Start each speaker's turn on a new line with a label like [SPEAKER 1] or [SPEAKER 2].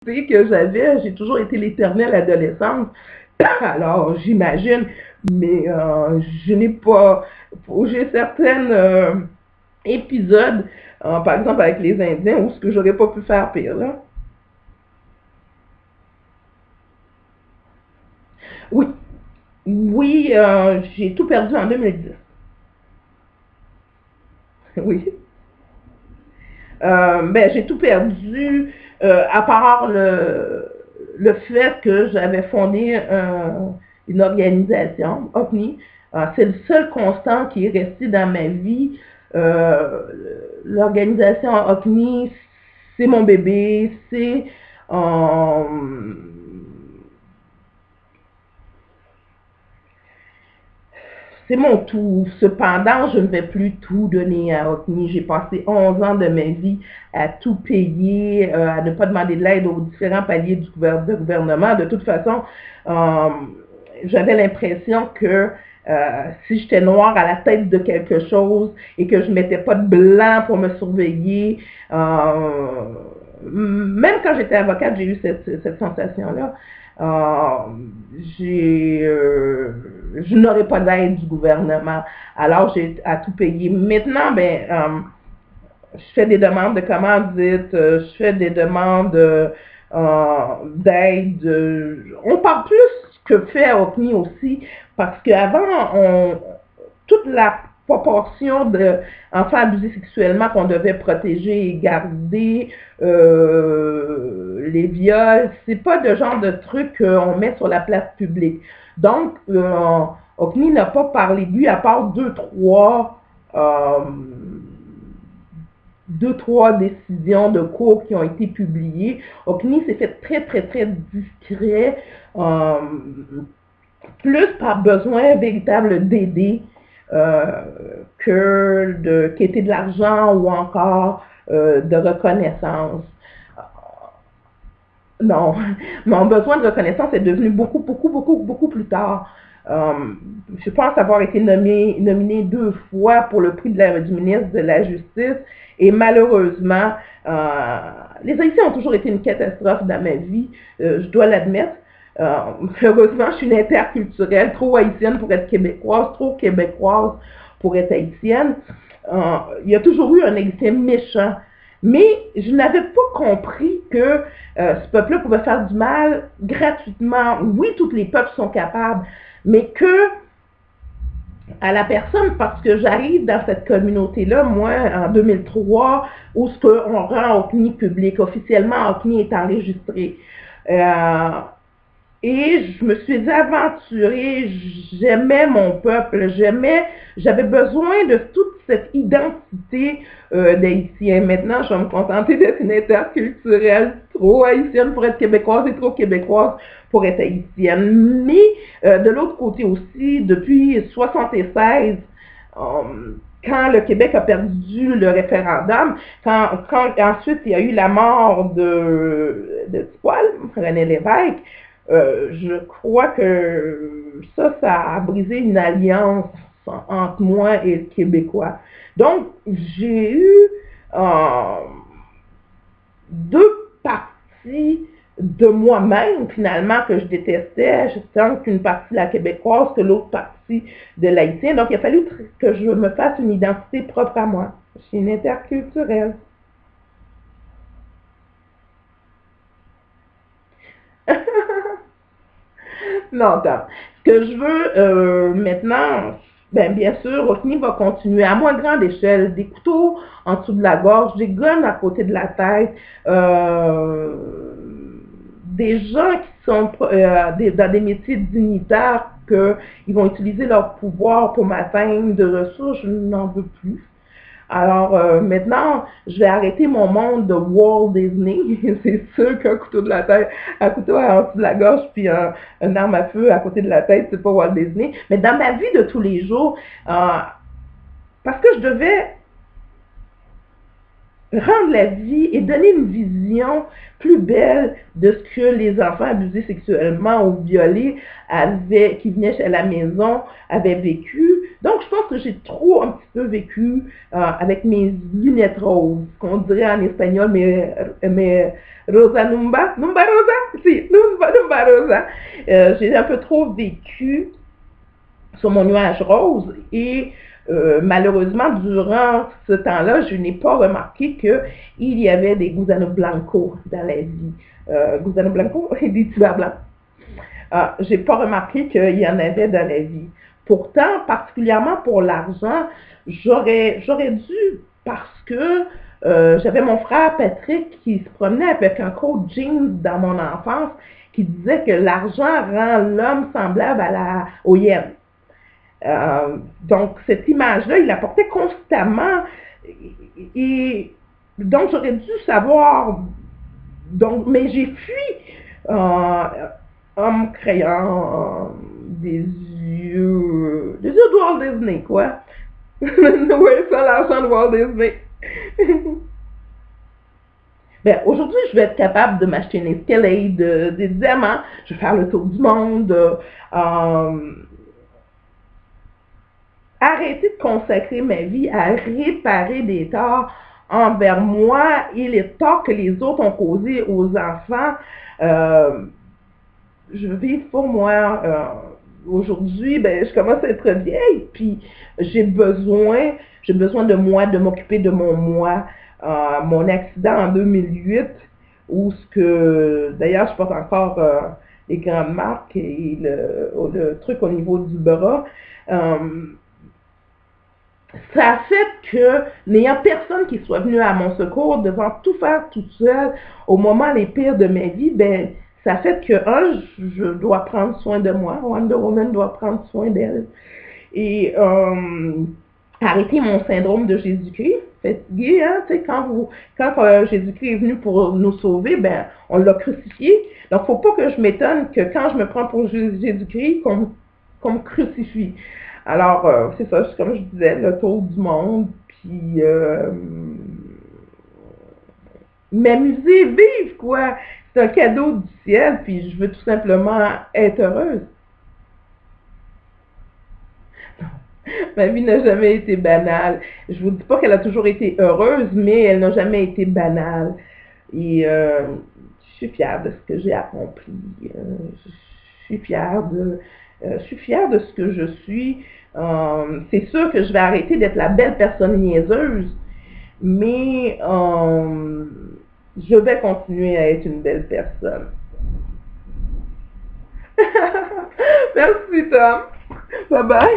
[SPEAKER 1] que j'avais, j'ai toujours été l'éternelle adolescente. Alors, j'imagine, mais je n'ai pas. J'ai certains épisodes, par exemple avec les Indiens, où ce que j'aurais pas pu faire pire, là. Oui, oui, j'ai tout perdu en 2010. Oui. Ben, j'ai tout perdu, à part le fait que j'avais fondé une organisation, OVNI. C'est le seul constant qui est resté dans ma vie. Euh, L'organisation OVNI, c'est mon bébé, euh, c'est mon tout. Cependant, je ne vais plus tout donner à OCNI. J'ai passé 11 ans de ma vie à tout payer, à ne pas demander de l'aide aux différents paliers de gouvernement. De toute façon, euh, j'avais l'impression que si j'étais noire à la tête de quelque chose et que je ne mettais pas de blanc pour me surveiller, même quand j'étais avocate, j'ai eu cette sensation-là. Euh, je n'aurais pas d'aide du gouvernement. Alors, j'ai à tout payer. Maintenant, ben, je fais des demandes de commandite, je fais des demandes d'aide. On parle plus que fait à OCNI aussi, parce qu'avant, toute la proportion d'enfants abusés sexuellement qu'on devait protéger et garder, les viols, c'est pas le genre de truc qu'on met sur la place publique. Donc, OCNI n'a pas parlé de lui à part euh, deux, trois décisions de cours qui ont été publiées. OCNI s'est fait très, très, très discret, euh, plus par besoin véritable d'aider euh, qu'était de l'argent ou encore de reconnaissance. Non, mon besoin de reconnaissance est devenu beaucoup, beaucoup, beaucoup, beaucoup plus tard. Euh, je pense avoir été nominée 2 fois pour le prix du ministre de la Justice et malheureusement, euh, les Haïtiens ont toujours été une catastrophe dans ma vie, je dois l'admettre. Euh, Heureusement, je suis une interculturelle, trop haïtienne pour être québécoise, trop québécoise pour être haïtienne. Il y a toujours eu un Haïtien méchant. Mais je n'avais pas compris que ce peuple-là pouvait faire du mal gratuitement. Oui, tous les peuples sont capables, mais que à la personne, parce que j'arrive dans cette communauté-là, moi, en 2003, où ce qu'on rend OCNI public, officiellement, OCNI est enregistré. Euh, et je me suis aventurée, j'aimais mon peuple, j'avais besoin de toute cette identité d'haïtien. Maintenant, je vais me contenter d'être une interculturelle, trop haïtienne pour être québécoise et trop québécoise pour être haïtienne. Mais de l'autre côté aussi, depuis 1976, quand le Québec a perdu le référendum, quand ensuite il y a eu la mort de Tipoil, René Lévesque, je crois que ça a brisé une alliance entre moi et le Québécois. Donc, j'ai eu euh, deux parties de moi-même, finalement, que je détestais, tant qu'une partie de la québécoise que l'autre partie de l'haïtien. Donc, il a fallu que je me fasse une identité propre à moi. Je suis une interculturelle. Non, attends. Ce que je veux maintenant, ben, bien sûr, OCNI va continuer à moins grande échelle. Des couteaux en dessous de la gorge, des guns à côté de la tête, des gens qui sont dans des métiers dignitaires qu'ils vont utiliser leur pouvoir pour m'atteindre de ressources, je n'en veux plus. Alors maintenant, je vais arrêter mon monde de Walt Disney. C'est sûr qu'un couteau de la tête, un couteau en dessous de la gorge, puis un arme à feu à côté de la tête, c'est pas Walt Disney. Mais dans ma vie de tous les jours, parce que je devais rendre la vie et donner une vision plus belle de ce que les enfants abusés sexuellement ou violés qui venaient à la maison avaient vécu. Donc, je pense que j'ai trop un petit peu vécu avec mes lunettes roses, qu'on dirait en espagnol, mais Rosa Numba, Numba Rosa, si, Numba Rosa. J'ai un peu trop vécu sur mon nuage rose et malheureusement, durant ce temps-là, je n'ai pas remarqué qu'il y avait des gusanos blancos dans la vie. Gusanos blancos et des tibères blancs. J'ai pas remarqué qu'il y en avait dans la vie. Pourtant, particulièrement pour l'argent, j'aurais dû, parce que j'avais mon frère Patrick qui se promenait avec un coat jeans dans mon enfance qui disait que l'argent rend l'homme semblable au yen. Donc, cette image-là, il la portait constamment. Et donc, j'aurais dû savoir. Donc, mais j'ai fui en me créant des yeux de Walt Disney, quoi. Oui, ça, l'argent de Walt Disney. Ben, aujourd'hui, je vais être capable de m'acheter une Escalade, des diamants. Je vais faire le tour du monde. Arrêter de consacrer ma vie à réparer des torts envers moi et les torts que les autres ont causés aux enfants. Je vis pour moi. Aujourd'hui, ben, je commence à être vieille, puis j'ai besoin de moi, de m'occuper de mon moi. Mon accident en 2008, où d'ailleurs, je porte encore les grandes marques et le truc au niveau du bras. Ça a fait que, n'ayant personne qui soit venu à mon secours, devant tout faire toute seule, au moment les pires de ma vie, ben, ça a fait que, je dois prendre soin de moi. Wonder Woman doit prendre soin d'elle. Et arrêter mon syndrome de Jésus-Christ. Fatigué, hein, tu sais, quand Jésus-Christ est venu pour nous sauver, ben, on l'a crucifié. Donc, faut pas que je m'étonne que quand je me prends pour Jésus-Christ, qu'on me crucifie. Alors, c'est ça, comme je disais, le tour du monde, puis m'amuser, vivre, quoi. C'est un cadeau du ciel, puis je veux tout simplement être heureuse. Ma vie n'a jamais été banale. Je vous dis pas qu'elle a toujours été heureuse, mais elle n'a jamais été banale. Et je suis fière de ce que j'ai accompli. Je suis fière de ce que je suis. C'est sûr que je vais arrêter d'être la belle personne niaiseuse, mais je vais continuer à être une belle personne. Merci, Tom. Bye bye.